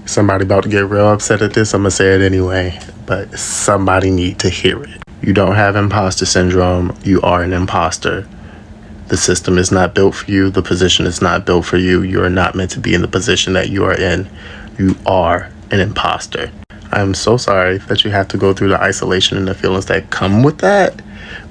Somebody about to get real upset at this. I'm gonna say it anyway, but somebody need to hear it. You don't have imposter syndrome. You are an imposter. The system is not built for you. The position is not built for you. You are not meant to be in the position that you are in. You are an imposter. I'm so sorry that you have to go through the isolation and the feelings that come with that.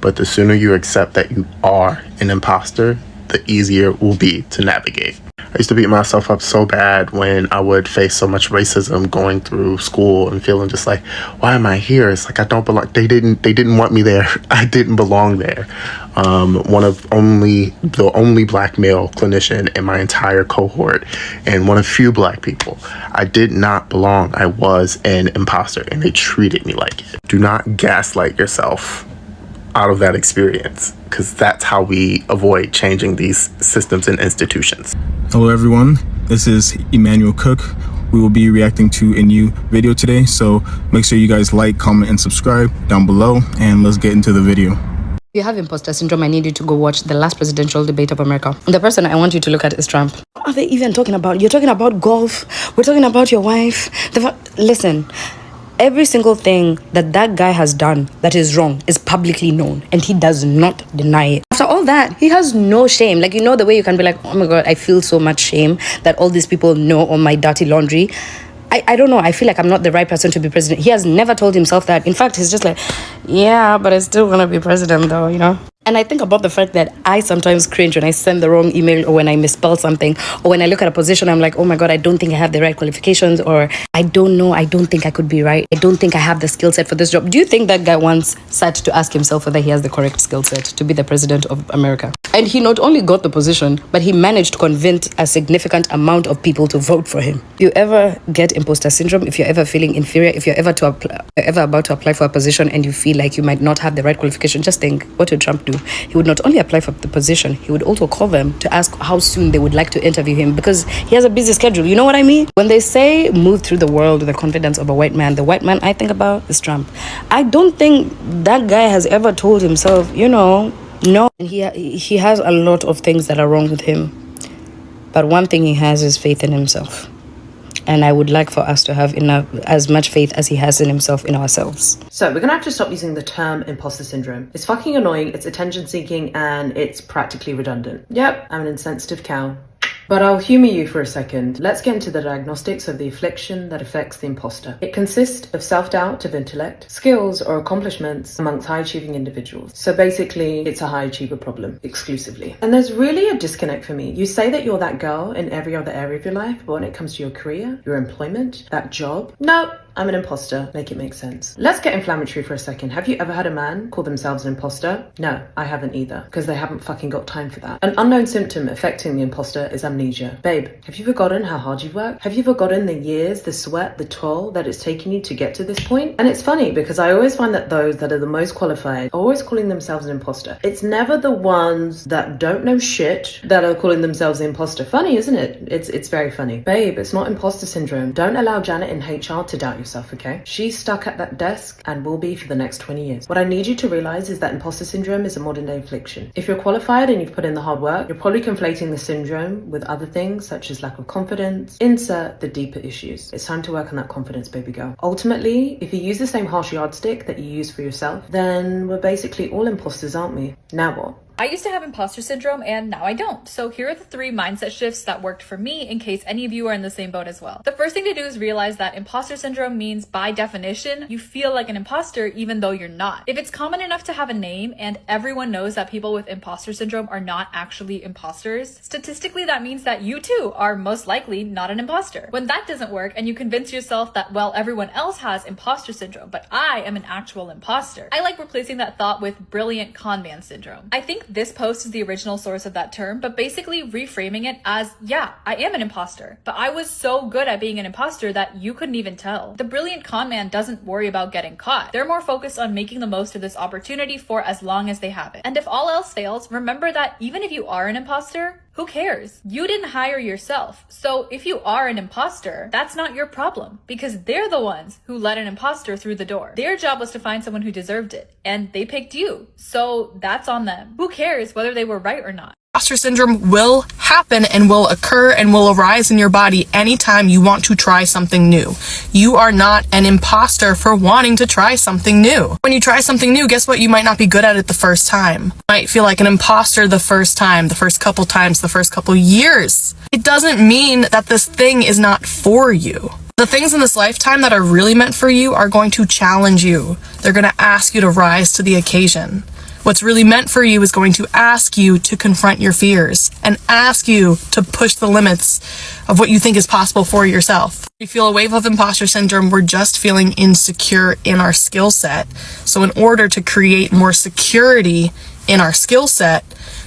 But the sooner you accept that you are an imposter, the easier it will be to navigate. I used to beat myself up so bad when I would face so much racism going through school and feeling just like, why am I here? It's like I don't belong. They didn't want me there. I didn't belong there. The only black male clinician in my entire cohort, and one of few black people. I did not belong. I was an imposter, and they treated me like it. Do not gaslight yourself out of that experience, because that's how we avoid changing these systems and institutions. Hello everyone, this is Emmanuel Cook. We will be reacting to a new video today, so make sure you guys like, comment, and subscribe down below, and let's get into the video. If you have imposter syndrome, I need you to go watch the last presidential debate of America. The person I want you to look at is Trump. What are they even talking about? You're talking about golf. We're talking about your wife. Listen, every single thing that guy has done that is wrong is publicly known, and he does not deny it. After all that, he has no shame. Like, you know the way you can be like, oh my God, I feel so much shame that all these people know all my dirty laundry. I don't know. I feel like I'm not the right person to be president. He has never told himself that. In fact, he's just like, yeah, but I still want to be president though, you know? And I think about the fact that I sometimes cringe when I send the wrong email, or when I misspell something, or when I look at a position, I'm like, oh my God, I don't think I have the right qualifications, or I don't know, I don't think I could be right. I don't think I have the skill set for this job. Do you think that guy once sat to ask himself whether he has the correct skill set to be the president of America? And he not only got the position, but he managed to convince a significant amount of people to vote for him. If you ever get imposter syndrome, if you're ever feeling inferior, if you're ever about to apply for a position and you feel like you might not have the right qualification, just think, what would Trump do? He would not only apply for the position, he would also call them to ask how soon they would like to interview him, because he has a busy schedule. You know what I mean? When they say move through the world with the confidence of a white man, the white man I think about is Trump. I don't think that guy has ever told himself, you know, no. He has a lot of things that are wrong with him, but one thing he has is faith in himself. And I would like for us to have as much faith as he has in himself in ourselves. So we're gonna have to stop using the term imposter syndrome. It's fucking annoying, it's attention seeking, and it's practically redundant. Yep, I'm an insensitive cow. But I'll humour you for a second. Let's get into the diagnostics of the affliction that affects the imposter. It consists of self-doubt of intellect, skills or accomplishments amongst high-achieving individuals. So basically, it's a high-achiever problem, exclusively. And there's really a disconnect for me. You say that you're that girl in every other area of your life, but when it comes to your career, your employment, that job, no, I'm an imposter. Make it make sense. Let's get inflammatory for a second. Have you ever had a man call themselves an imposter? No, I haven't either, because they haven't fucking got time for that. An unknown symptom affecting the imposter is amnesia. Babe, have you forgotten how hard you've worked? Have you forgotten the years, the sweat, the toll that it's taken you to get to this point? And it's funny because I always find that those that are the most qualified are always calling themselves an imposter. It's never the ones that don't know shit that are calling themselves an imposter. Funny, isn't it? It's very funny. Babe, it's not imposter syndrome. Don't allow Janet in HR to doubt yourself, okay? She's stuck at that desk and will be for the next 20 years. What I need you to realize is that imposter syndrome is a modern day affliction. If you're qualified and you've put in the hard work, you're probably conflating the syndrome with other things such as lack of confidence. Insert the deeper issues. It's time to work on that confidence, baby girl. Ultimately, if you use the same harsh yardstick that you use for yourself, then we're basically all imposters, aren't we? Now what? I used to have imposter syndrome and now I don't. So here are the 3 mindset shifts that worked for me in case any of you are in the same boat as well. The first thing to do is realize that imposter syndrome means by definition, you feel like an imposter even though you're not. If it's common enough to have a name and everyone knows that people with imposter syndrome are not actually imposters, statistically that means that you too are most likely not an imposter. When that doesn't work and you convince yourself that, well, everyone else has imposter syndrome, but I am an actual imposter, I like replacing that thought with brilliant con man syndrome. I think this post is the original source of that term, but basically reframing it as, yeah, I am an imposter, but I was so good at being an imposter that you couldn't even tell. The brilliant con man doesn't worry about getting caught. They're more focused on making the most of this opportunity for as long as they have it. And if all else fails, remember that even if you are an imposter, who cares? You didn't hire yourself. So if you are an imposter, that's not your problem because they're the ones who let an imposter through the door. Their job was to find someone who deserved it and they picked you. So that's on them. Who cares whether they were right or not? Imposter syndrome will happen and will occur and will arise in your body anytime you want to try something new. You are not an imposter for wanting to try something new. When you try something new, guess what? You might not be good at it the first time. You might feel like an imposter the first time, the first couple times, the first couple years. It doesn't mean that this thing is not for you. The things in this lifetime that are really meant for you are going to challenge you. They're going to ask you to rise to the occasion. What's really meant for you is going to ask you to confront your fears and ask you to push the limits of what you think is possible for yourself. We feel a wave of imposter syndrome. We're just feeling insecure in our skill set. So in order to create more security in our skill set,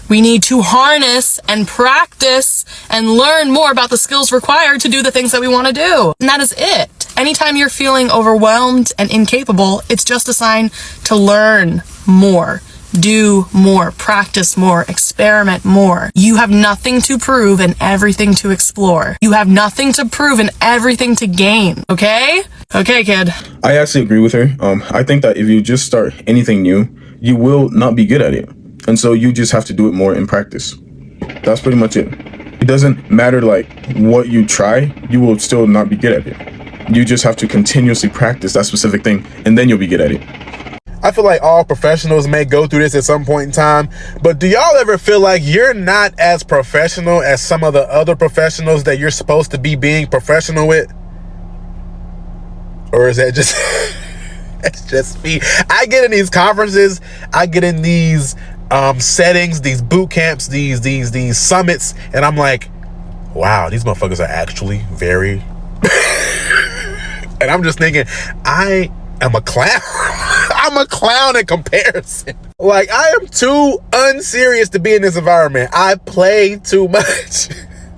we need to harness and practice and learn more about the skills required to do the things that we want to do. And that is it. Anytime you're feeling overwhelmed and incapable, it's just a sign to learn more. Do more, practice more, experiment more. You have nothing to prove and everything to explore. You have nothing to prove and everything to gain. Okay? Okay, kid. I actually agree with her. I think that if you just start anything new, you will not be good at it. And so you just have to do it more in practice. That's pretty much it. It doesn't matter like what you try, you will still not be good at it. You just have to continuously practice that specific thing and then you'll be good at it. I feel like all professionals may go through this at some point in time, but do y'all ever feel like you're not as professional as some of the other professionals that you're supposed to be being professional with? Or is that just, it's just me? I get in these conferences, I get in these settings, these boot camps, these summits, and I'm like, wow, these motherfuckers are actually very, and I'm just thinking, I am a clown. I'm a clown in comparison. Like, I am too unserious to be in this environment. I play too much.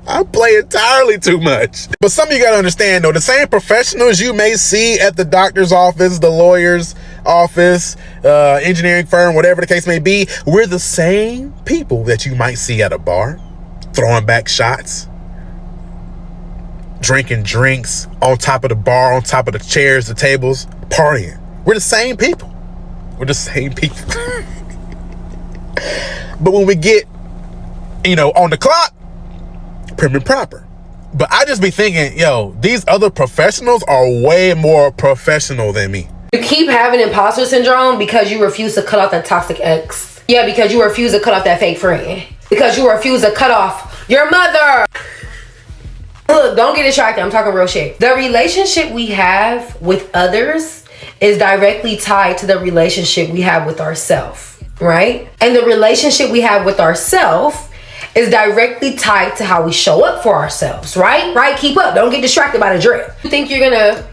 I play entirely too much. But some of you gotta understand though, the same professionals you may see at the doctor's office, the lawyer's office, engineering firm, whatever the case may be, we're the same people that you might see at a bar, throwing back shots, drinking drinks on top of the bar, on top of the chairs, the tables, partying. We're the same people. We're the same people. But when we get, on the clock, prim and proper. But I just be thinking, yo, these other professionals are way more professional than me. You keep having imposter syndrome because you refuse to cut off that toxic ex. Yeah, because you refuse to cut off that fake friend. Because you refuse to cut off your mother. Look, don't get distracted. I'm talking real shit. The relationship we have with others is directly tied to the relationship we have with ourselves, right? And the relationship we have with ourselves is directly tied to how we show up for ourselves, right? Right? Keep up. Don't get distracted by the drip. You think you're gonna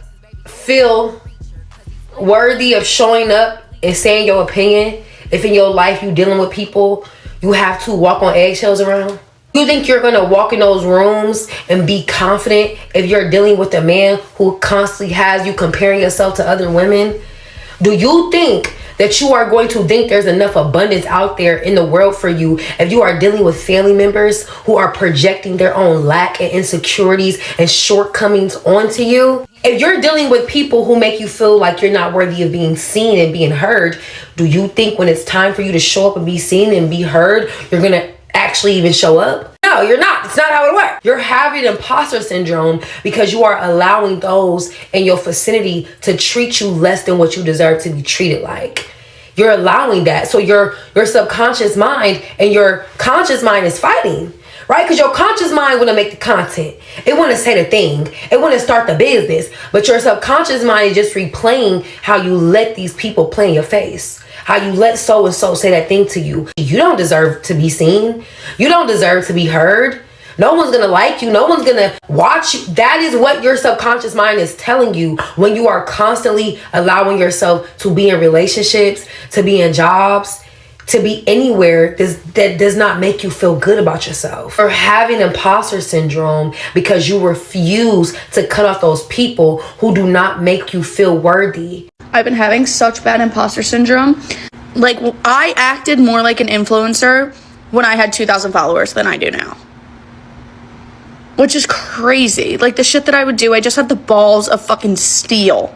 feel worthy of showing up and saying your opinion if in your life you dealing with people you have to walk on eggshells around? You think you're gonna walk in those rooms and be confident if you're dealing with a man who constantly has you comparing yourself to other women? Do you think that you are going to think there's enough abundance out there in the world for you if you are dealing with family members who are projecting their own lack and insecurities and shortcomings onto you? If you're dealing with people who make you feel like you're not worthy of being seen and being heard, do you think when it's time for you to show up and be seen and be heard, you're gonna actually even show up? No, you're not. It's not how it works. You're having imposter syndrome because you are allowing those in your vicinity to treat you less than what you deserve to be treated like. You're allowing that. So your subconscious mind and your conscious mind is fighting, right? Because your conscious mind want to make the content. It want to say the thing. It want to start the business. But your subconscious mind is just replaying how you let these people play in your face. How you let so-and-so say that thing to you. You don't deserve to be seen. You don't deserve to be heard. No one's gonna like you. No one's gonna watch you. That is what your subconscious mind is telling you when you are constantly allowing yourself to be in relationships, to be in jobs, to be anywhere that does not make you feel good about yourself. Or having imposter syndrome because you refuse to cut off those people who do not make you feel worthy. I've been having such bad imposter syndrome. Like, I acted more like an influencer when I had 2,000 followers than I do now. Which is crazy. Like, the shit that I would do, I just had the balls of fucking steel.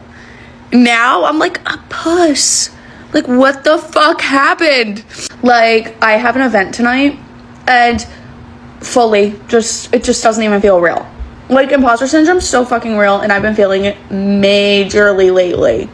Now, I'm like a puss. Like, what the fuck happened? Like, I have an event tonight. and fully it just doesn't even feel real. Like, imposter syndrome's so fucking real, and I've been feeling it majorly lately.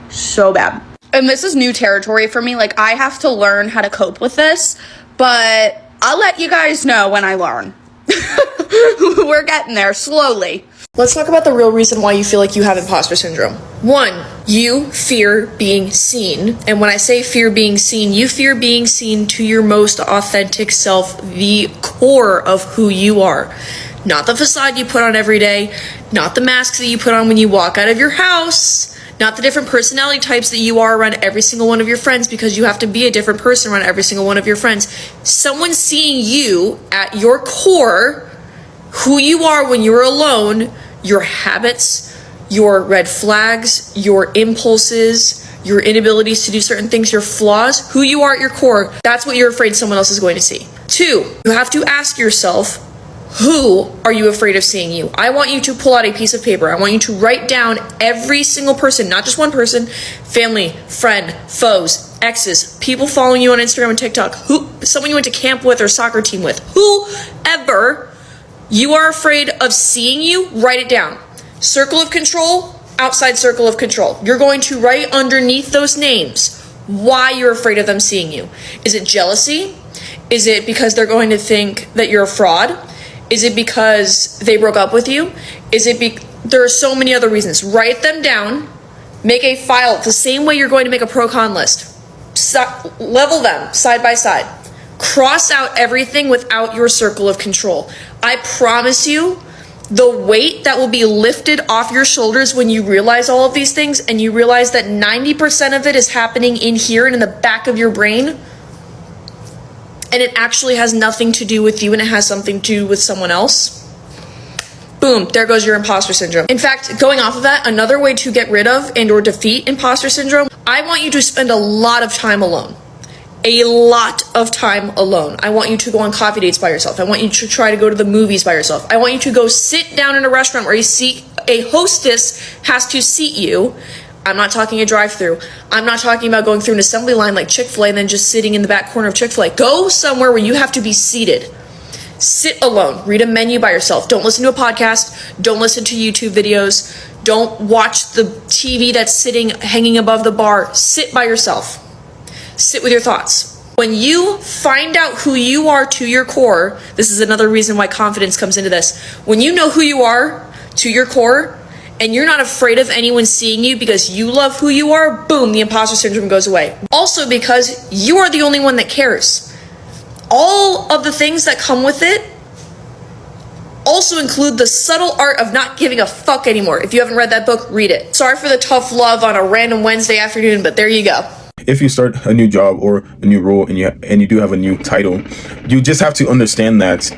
So bad. And this is new territory for me. Like, I have to learn how to cope with this, but I'll let you guys know when I learn. We're getting there slowly. Let's talk about the real reason why you feel like you have imposter syndrome. 1, you fear being seen. And when I say fear being seen, you fear being seen to your most authentic self, the core of who you are. Not the facade you put on every day, not the masks that you put on when you walk out of your house, not the different personality types that you are around every single one of your friends, because you have to be a different person around every single one of your friends. Someone seeing you at your core, who you are when you're alone, your habits, your red flags, your impulses, your inabilities to do certain things, your flaws, who you are at your core, that's what you're afraid someone else is going to see. 2, you have to ask yourself, who are you afraid of seeing you? I want you to pull out a piece of paper. I want you to write down every single person, not just one person, family, friend, foes, exes, people following you on Instagram and TikTok, someone you went to camp with or soccer team with, whoever you are afraid of seeing you, write it down. Circle of control, outside circle of control. You're going to write underneath those names why you're afraid of them seeing you. Is it jealousy? Is it because they're going to think that you're a fraud? Is it because they broke up with you? There are so many other reasons. Write them down. Make a file the same way you're going to make a pro-con list. Level them side by side. Cross out everything without your circle of control. I promise you, the weight that will be lifted off your shoulders when you realize all of these things, and you realize that 90% of it is happening in here and in the back of your brain, and it actually has nothing to do with you and it has something to do with someone else. Boom, there goes your imposter syndrome. In fact, going off of that, another way to get rid of and or defeat imposter syndrome, I want you to spend a lot of time alone. A lot of time alone. I want you to go on coffee dates by yourself. I want you to try to go to the movies by yourself. I want you to go sit down in a restaurant where a hostess has to seat you. I'm not talking a drive-thru. I'm not talking about going through an assembly line like Chick-fil-A and then just sitting in the back corner of Chick-fil-A. Go somewhere where you have to be seated. Sit alone. Read a menu by yourself. Don't listen to a podcast. Don't listen to YouTube videos. Don't watch the TV that's hanging above the bar. Sit by yourself. Sit with your thoughts. When you find out who you are to your core, this is another reason why confidence comes into this. When you know who you are to your core, and you're not afraid of anyone seeing you because you love who you are, boom, the imposter syndrome goes away. Also because you are the only one that cares. All of the things that come with it also include the subtle art of not giving a fuck anymore. If you haven't read that book, read it. Sorry for the tough love on a random Wednesday afternoon, but there you go. If you start a new job or a new role and you do have a new title, you just have to understand that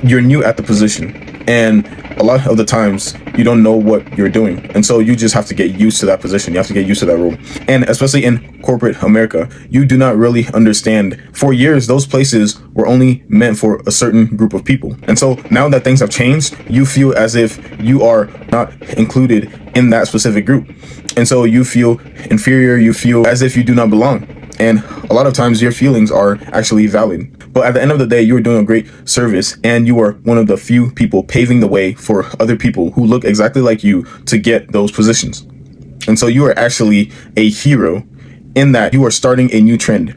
you're new at the position. And a lot of the times you don't know what you're doing. And so you just have to get used to that position. You have to get used to that role. And especially in corporate America, you do not really understand. For years, those places were only meant for a certain group of people. And so now that things have changed, you feel as if you are not included in that specific group. And so you feel inferior. You feel as if you do not belong. And a lot of times your feelings are actually valid. But at the end of the day, you are doing a great service, and you are one of the few people paving the way for other people who look exactly like you to get those positions. And so you are actually a hero in that you are starting a new trend.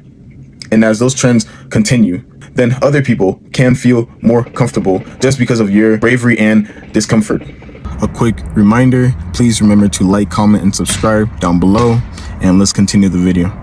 And as those trends continue, then other people can feel more comfortable just because of your bravery and discomfort. A quick reminder, please remember to like, comment, and subscribe down below, and let's continue the video.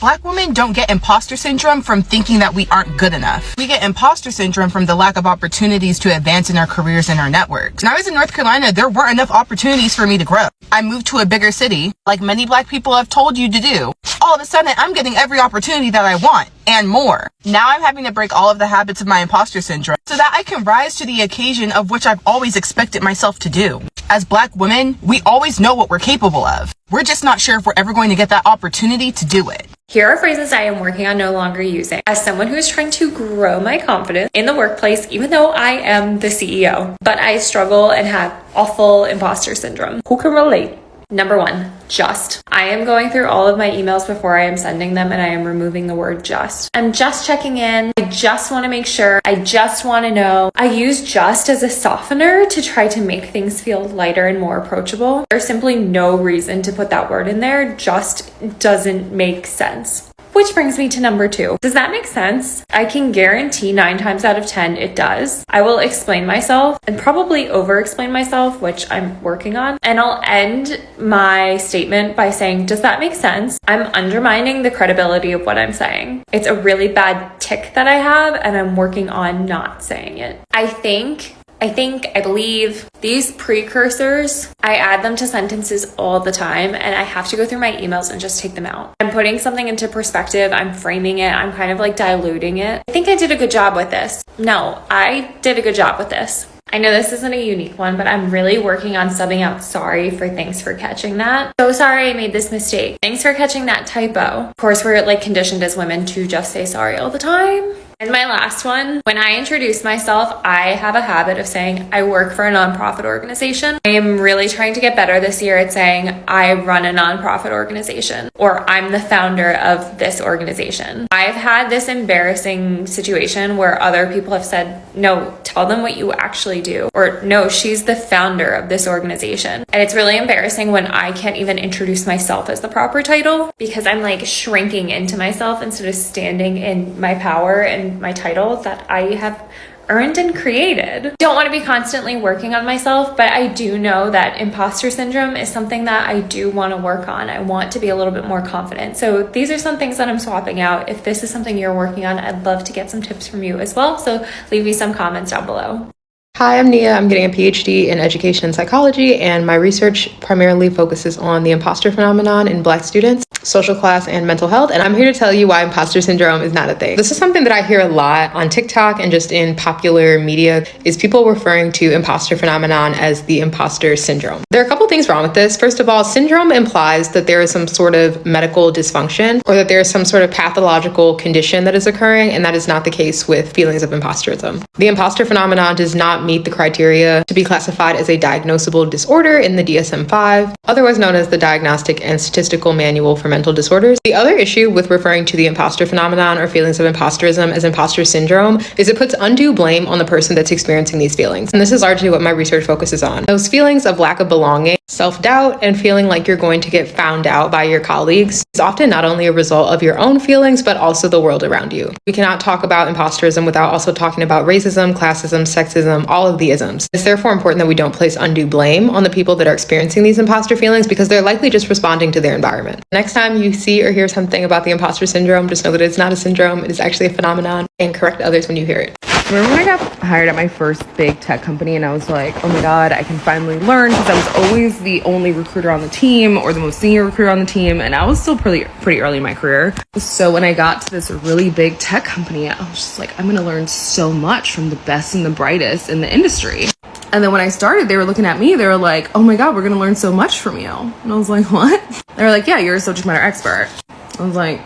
Black women don't get imposter syndrome from thinking that we aren't good enough. We get imposter syndrome from the lack of opportunities to advance in our careers and our networks. When I was in North Carolina, there weren't enough opportunities for me to grow. I moved to a bigger city, like many Black people have told you to do. All of a sudden, I'm getting every opportunity that I want, and more. Now I'm having to break all of the habits of my imposter syndrome so that I can rise to the occasion of which I've always expected myself to do. As Black women, we always know what we're capable of. We're just not sure if we're ever going to get that opportunity to do it. Here are phrases I am working on no longer using as someone who is trying to grow my confidence in the workplace, even though I am the CEO. But I struggle and have awful imposter syndrome. Who can relate? Number one, just. I am going through all of my emails before I am sending them and I am removing the word just. I'm just checking in. I just want to make sure. I just want to know. I use just as a softener to try to make things feel lighter and more approachable. There's simply no reason to put that word in there. Just doesn't make sense. Which brings me to number two. Does that make sense? I can guarantee 9 times out of 10 it does. I will explain myself and probably over explain myself, which I'm working on. And I'll end my statement by saying, does that make sense? I'm undermining the credibility of what I'm saying. It's a really bad tick that I have and I'm working on not saying it. I believe these precursors, I add them to sentences all the time and I have to go through my emails and just take them out. I'm putting something into perspective. I'm framing it. I'm kind of like diluting it. I think I did a good job with this. No, I did a good job with this. I know this isn't a unique one, but I'm really working on subbing out sorry for thanks for catching that. So sorry I made this mistake. Thanks for catching that typo. Of course, we're like conditioned as women to just say sorry all the time. And my last one, when I introduce myself, I have a habit of saying I work for a nonprofit organization. I am really trying to get better this year at saying I run a nonprofit organization or I'm the founder of this organization. I've had this embarrassing situation where other people have said, no, tell them what you actually do, or no, she's the founder of this organization. And it's really embarrassing when I can't even introduce myself as the proper title because I'm like shrinking into myself instead of standing in my power and my title that I have earned and created. Don't want to be constantly working on myself, but I do know that imposter syndrome is something that I do want to work on. I want to be a little bit more confident. So these are some things that I'm swapping out. If this is something you're working on, I'd love to get some tips from you as well. So leave me some comments down below. Hi, I'm Nia. I'm getting a PhD in education and psychology, and my research primarily focuses on the imposter phenomenon in Black students, social class, and mental health. And I'm here to tell you why imposter syndrome is not a thing. This is something that I hear a lot on TikTok and just in popular media, is people referring to imposter phenomenon as the imposter syndrome. There are a couple things wrong with this. First of all, syndrome implies that there is some sort of medical dysfunction or that there is some sort of pathological condition that is occurring, and that is not the case with feelings of imposterism. The imposter phenomenon does not meet the criteria to be classified as a diagnosable disorder in the DSM-5, otherwise known as the Diagnostic and Statistical Manual for Mental Disorders. The other issue with referring to the imposter phenomenon or feelings of imposterism as imposter syndrome is it puts undue blame on the person that's experiencing these feelings. And this is largely what my research focuses on. Those feelings of lack of belonging, self-doubt, and feeling like you're going to get found out by your colleagues is often not only a result of your own feelings, but also the world around you. We cannot talk about imposterism without also talking about racism, classism, sexism, all of the isms. It's therefore important that we don't place undue blame on the people that are experiencing these imposter feelings because they're likely just responding to their environment. Next time you see or hear something about the imposter syndrome, just know that it's not a syndrome, it is actually a phenomenon, and correct others when you hear it. Remember when I got hired at my first big tech company and I was like, oh my God, I can finally learn, because I was always the only recruiter on the team or the most senior recruiter on the team, and I was still pretty early in my career. So when I got to this really big tech company, I was just like, I'm gonna learn so much from the best and the brightest in the industry. And then when I started, they were looking at me, they were like, oh my God, we're gonna learn so much from you. And I was like, what? They were like, yeah, you're a subject matter expert. I was like,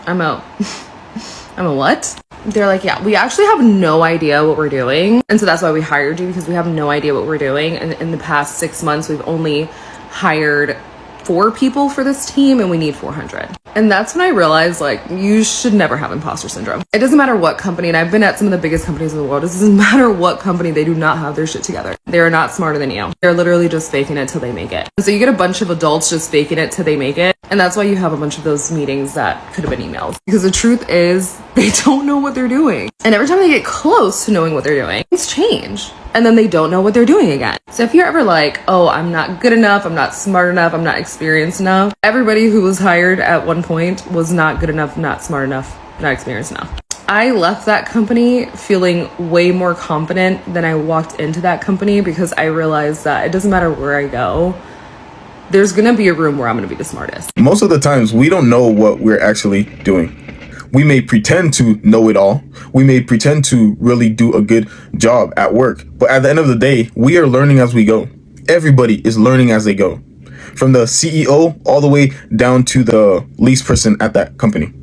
I'm a what? They're like, yeah, we actually have no idea what we're doing. And so that's why we hired you, because we have no idea what we're doing. And in the past 6 months, we've only hired 4 people for this team and we need 400. And that's when I realized, like, you should never have imposter syndrome. It doesn't matter what company, and I've been at some of the biggest companies in the world, it doesn't matter what company, they do not have their shit together. They are not smarter than you. They're literally just faking it till they make it. And so you get a bunch of adults just faking it till they make it. And that's why you have a bunch of those meetings that could have been emails. Because the truth is, they don't know what they're doing. And every time they get close to knowing what they're doing, things change. And then they don't know what they're doing again. So if you're ever like, oh, I'm not good enough, I'm not smart enough, I'm not experienced enough, everybody who was hired at one point was not good enough, not smart enough, not experienced enough. I left that company feeling way more confident than I walked into that company, because I realized that it doesn't matter where I go, there's gonna be a room where I'm gonna be the smartest. Most of the times, we don't know what we're actually doing. We may pretend to know it all. We may pretend to really do a good job at work. But at the end of the day, we are learning as we go. Everybody is learning as they go. From the CEO all the way down to the least person at that company.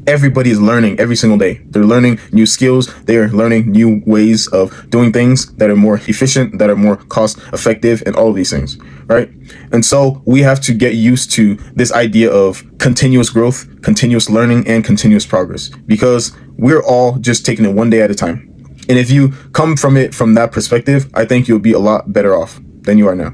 Everybody is learning every single day. They're learning new skills. They're learning new ways of doing things that are more efficient, that are more cost effective, and all of these things, right? And so we have to get used to this idea of continuous growth, continuous learning, and continuous progress, because we're all just taking it one day at a time. And if you come from it from that perspective, I think you'll be a lot better off than you are now.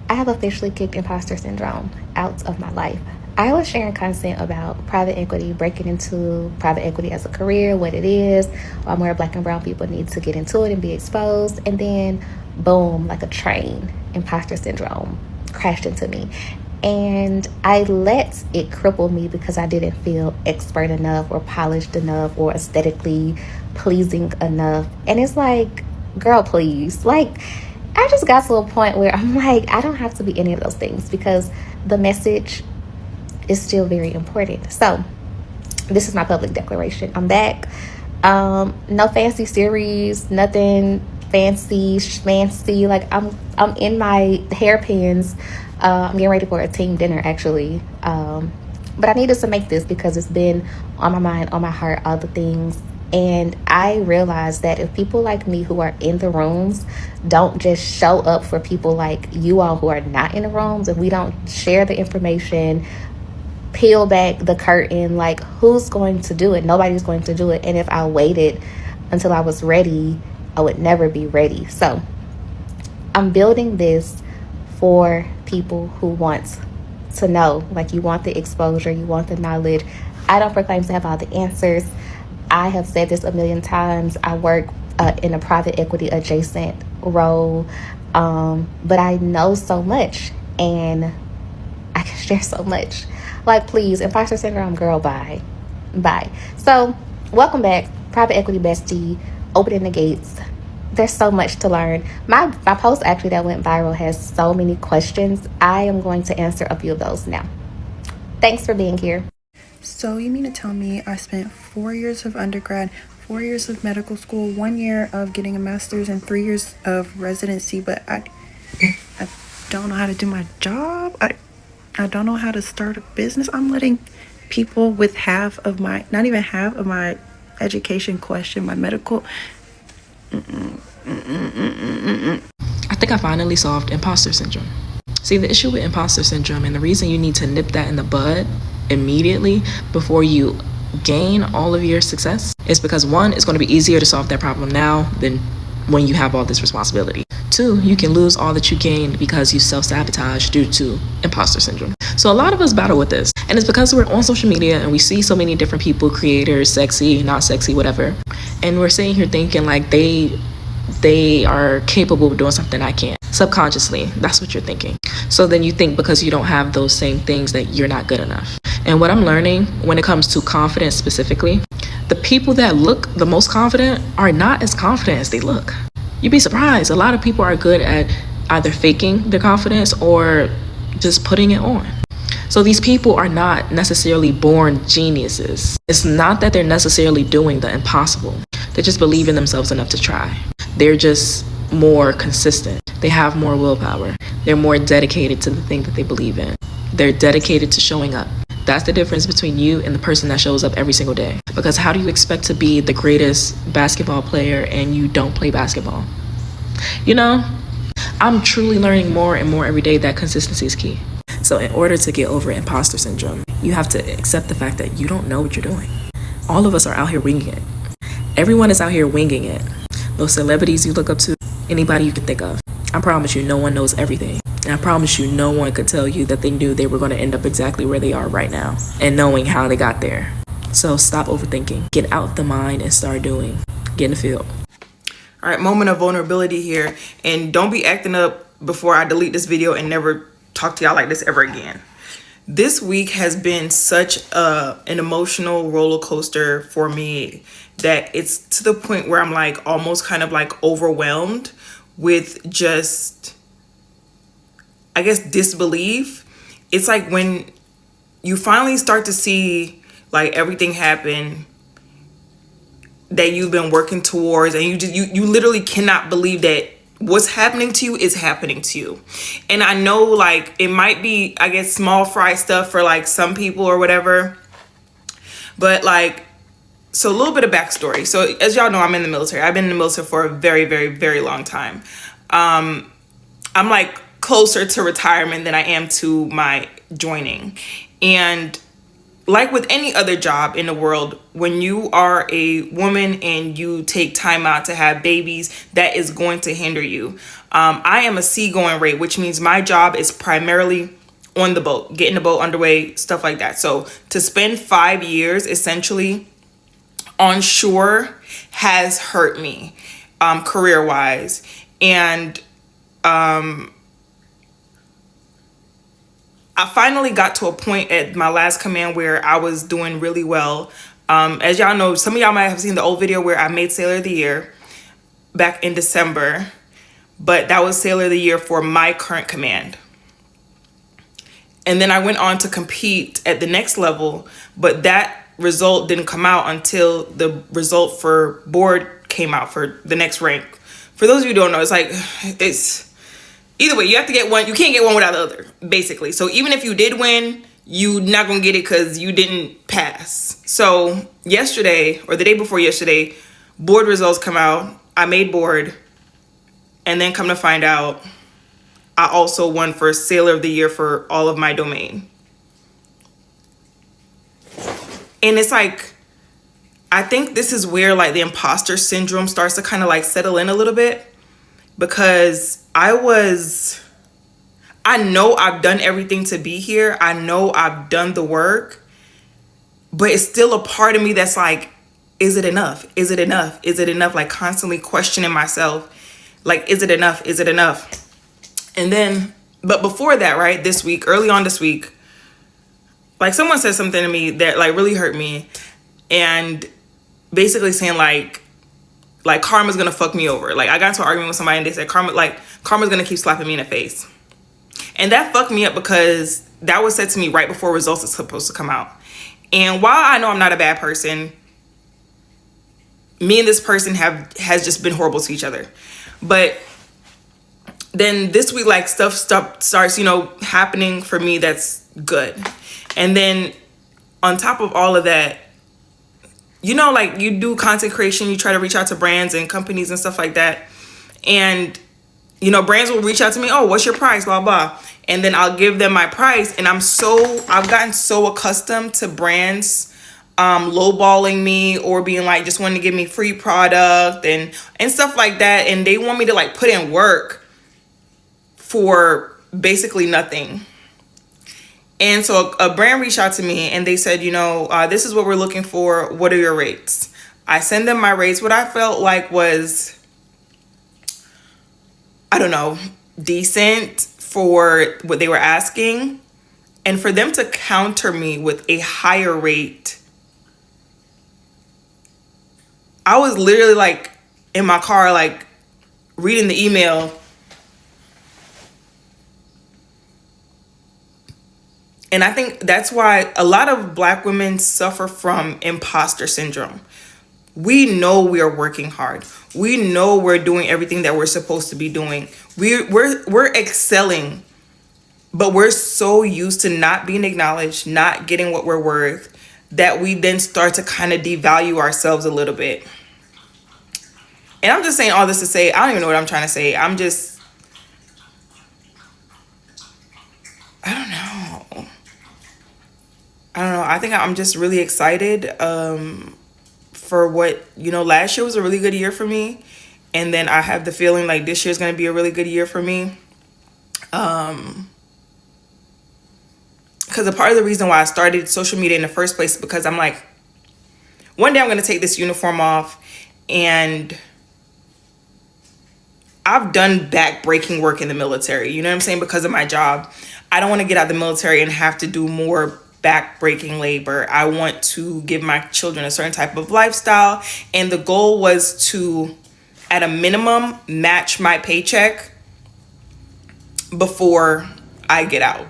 I have officially kicked imposter syndrome out of my life. I was sharing content about private equity, breaking into private equity as a career, what it is, where Black and brown people need to get into it and be exposed. And then, boom, like a train, imposter syndrome crashed into me. And I let it cripple me because I didn't feel expert enough or polished enough or aesthetically pleasing enough. And it's like, girl, please. Like, I just got to a point where I'm like, I don't have to be any of those things because the message is still very important. So this is my public declaration. I'm back. No fancy series, nothing fancy schmancy. Like I'm in my hairpins. I'm getting ready for a team dinner actually. But I needed to make this because it's been on my mind, on my heart, all the things. And I realized that if people like me who are in the rooms don't just show up for people like you all who are not in the rooms, and we don't share the information, peel back the curtain, like who's going to do it? Nobody's going to do it. And if I waited until I was ready, I would never be ready. So I'm building this for people who want to know, like you want the exposure, you want the knowledge. I don't proclaim to have all the answers. I have said this a million times. I work in a private equity adjacent role, but I know so much and I can share so much. Like, please, imposter syndrome, girl, bye. So, welcome back, private equity bestie, opening the gates. There's so much to learn. My post actually that went viral has so many questions. I am going to answer a few of those now. Thanks for being here. So you mean to tell me I spent 4 years of undergrad, 4 years of medical school, 1 year of getting a master's, and 3 years of residency, but I don't know how to do my job? I don't know how to start a business. I'm letting people with not even half of my education question my medical. I think I finally solved imposter syndrome. See, the issue with imposter syndrome and the reason you need to nip that in the bud immediately before you gain all of your success is because one, it's going to be easier to solve that problem now than when you have all this responsibility. Two, you can lose all that you gained because you self-sabotage due to imposter syndrome. So a lot of us battle with this, and it's because we're on social media and we see so many different people, creators, sexy, not sexy, whatever, and we're sitting here thinking like they are capable of doing something I can't. Subconsciously, that's what you're thinking. So then you think because you don't have those same things that you're not good enough. And what I'm learning when it comes to confidence specifically, the people that look the most confident are not as confident as they look. You'd be surprised. A lot of people are good at either faking their confidence or just putting it on. So these people are not necessarily born geniuses. It's not that they're necessarily doing the impossible. They just believe in themselves enough to try. They're just more consistent. They have more willpower. They're more dedicated to the thing that they believe in. They're dedicated to showing up. That's the difference between you and the person that shows up every single day. Because how do you expect to be the greatest basketball player and you don't play basketball? You know, I'm truly learning more and more every day that consistency is key. So in order to get over imposter syndrome, you have to accept the fact that you don't know what you're doing. All of us are out here winging it. Everyone is out here winging it. Those celebrities you look up to, anybody you can think of. I promise you, no one knows everything. And I promise you, no one could tell you that they knew they were going to end up exactly where they are right now and knowing how they got there. So stop overthinking. Get out the mind and start doing. Get in the field. All right, moment of vulnerability here. And don't be acting up before I delete this video and never talk to y'all like this ever again. This week has been such an emotional roller coaster for me that it's to the point where I'm like almost kind of like overwhelmed with just, I guess, disbelief. It's like when you finally start to see like everything happen that you've been working towards, and you literally cannot believe that what's happening to you is happening to you. And I know like it might be, I guess, small fry stuff for like some people or whatever, But like, so a little bit of backstory. So as y'all know, I'm in the military. I've been in the military for a very, very, very long time. I'm like closer to retirement than I am to my joining. And like with any other job in the world, when you are a woman and you take time out to have babies, that is going to hinder you. I am a seagoing rate, which means my job is primarily on the boat, getting the boat underway, stuff like that. So to spend 5 years essentially on shore has hurt me career-wise. And I finally got to a point at my last command where I was doing really well. As y'all know, some of y'all might have seen the old video where I made Sailor of the Year back in December, but that was Sailor of the Year for my current command. And then I went on to compete at the next level, but that result didn't come out until the result for board came out for the next rank. For those of you who don't know, it's either way, you have to get one. You can't get one without the other, basically. So even if you did win, you're not gonna get it because you didn't pass. So yesterday, or the day before yesterday, board results come out. I made board, and then come to find out, I also won for Sailor of the Year for all of my domain. And it's like, I think this is where like the imposter syndrome starts to kind of like settle in a little bit, because I know I've done everything to be here. I know I've done the work, but it's still a part of me that's like, is it enough? Is it enough? Is it enough? Like constantly questioning myself. Like, is it enough? Is it enough? And then, but before that, right, this week, early on this week, like someone said something to me that like really hurt me, and basically saying like karma's gonna fuck me over. Like I got into an argument with somebody and they said karma's gonna keep slapping me in the face. And that fucked me up because that was said to me right before results are supposed to come out. And while I know I'm not a bad person, me and this person has just been horrible to each other. But then this week, like stuff starts, you know, happening for me that's good. And then on top of all of that, you know, like you do content creation, you try to reach out to brands and companies and stuff like that. And, you know, brands will reach out to me, oh, what's your price, blah, blah. And then I'll give them my price. And I've gotten so accustomed to brands lowballing me or being like, just wanting to give me free product and stuff like that. And they want me to like put in work for basically nothing. And so a brand reached out to me and they said, you know, this is what we're looking for. What are your rates? I send them my rates. What I felt like was, I don't know, decent for what they were asking. And for them to counter me with a higher rate, I was literally like in my car, like reading the email. And I think that's why a lot of Black women suffer from imposter syndrome. We know we are working hard. We know we're doing everything that we're supposed to be doing. We're excelling, but we're so used to not being acknowledged, not getting what we're worth, that we then start to kind of devalue ourselves a little bit. And I'm just saying all this to say, I don't even know what I'm trying to say. I don't know. I think I'm just really excited for what, you know, last year was a really good year for me. And then I have the feeling like this year is going to be a really good year for me. Because a part of the reason why I started social media in the first place is because I'm like, one day I'm going to take this uniform off, and I've done back-breaking work in the military, you know what I'm saying, because of my job. I don't want to get out of the military and have to do more back-breaking labor. I want to give my children a certain type of lifestyle, and the goal was to, at a minimum, match my paycheck before I get out.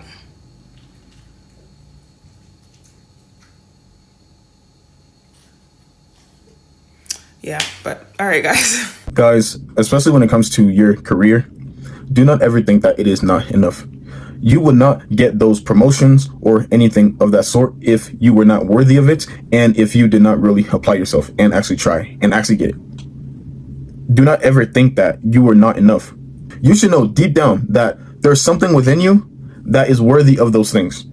Yeah, but all right, guys. Guys, especially when it comes to your career, do not ever think that it is not enough. you would not get those promotions or anything of that sort if you were not worthy of it, and if you did not really apply yourself and actually try and actually get it. Do not ever think that you are not enough. You should know deep down that there's something within you that is worthy of those things,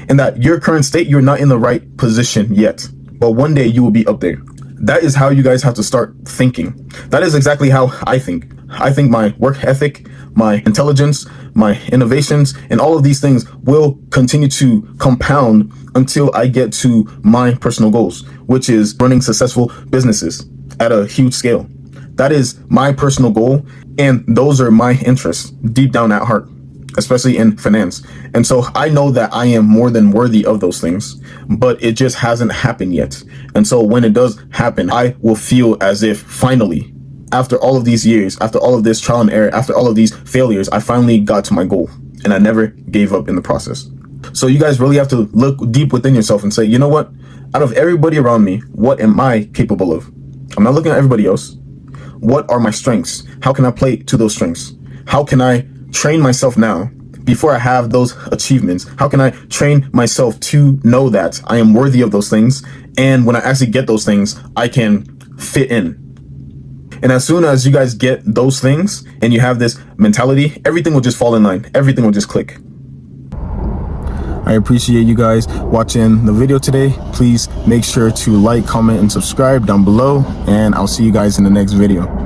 and that your current state, you're not in the right position yet, but one day you will be up there. That is how you guys have to start thinking. That is exactly how I think. I think my work ethic, my intelligence, my innovations, and all of these things will continue to compound until I get to my personal goals, which is running successful businesses at a huge scale. That is my personal goal, and those are my interests deep down at heart, especially in finance. And so I know that I am more than worthy of those things, but it just hasn't happened yet. And so when it does happen, I will feel as if finally, after all of these years, after all of this trial and error, after all of these failures, I finally got to my goal, and I never gave up in the process. So you guys really have to look deep within yourself and say, you know what? Out of everybody around me, what am I capable of? I'm not looking at everybody else. What are my strengths? How can I play to those strengths? How can I train myself now before I have those achievements? How can I train myself to know that I am worthy of those things? And when I actually get those things, I can fit in. And as soon as you guys get those things and you have this mentality, everything will just fall in line. Everything will just click. I appreciate you guys watching the video today. Please make sure to like, comment, and subscribe down below. And I'll see you guys in the next video.